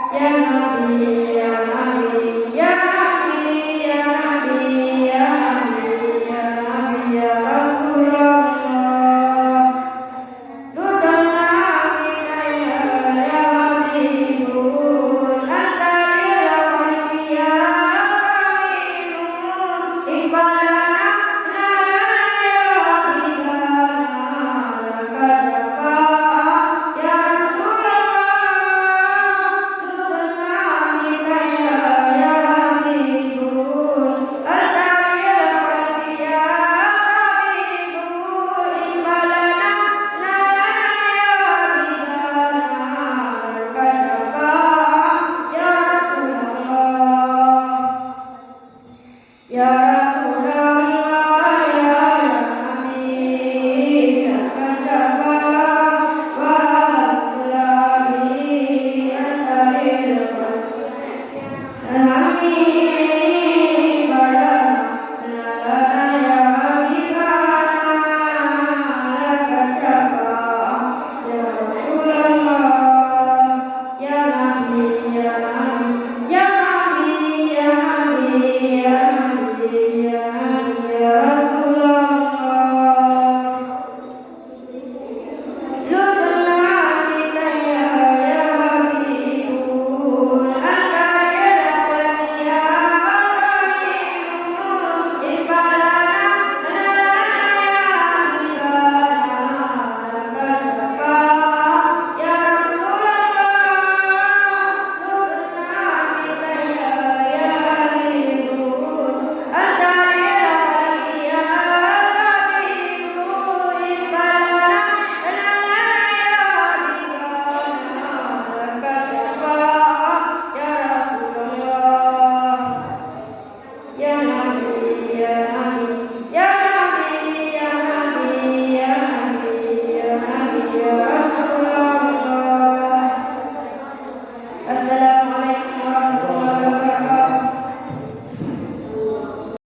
Ya Nabi, ya Nabi, ya Nabi, ya Nabi, ya Nabi, ya Nabi, ya Rasulullah. Nurana bika ya Habibul, anta lil anbiya kaminun, iqbalana ya Habibana, laka syafa'ah ya Rasulullah. Nurana bika ya Habibul, anta lil anbiya kaminun, iqbalana ya Rasulullah, ya Nabi, laka syafa'ah wa Nabi anta lil alamin balana ya Habibana, laka syafa'ah ya Rasulullah. Ya Nabi, ya Nabi, ya Nabi, ya Nabi, ya Nabi, ya Nabi, ya Rasulullah. Lutfuna bika ya Habibul, anta lil anbiya kaminun, iqbalana ya Habibana, laka syafa'ah ya Rasulullah. Lutfuna bika ya Habibul, anta lil anbiya kaminun, iqbalana ya Habibana, laka syafa'ah ya Rasulullah. Ya Nabi, ya Nabi, ya Nabi, ya Nabi, ya Nabi, ya Nabi, ya Rasulullah. Assalamualaikum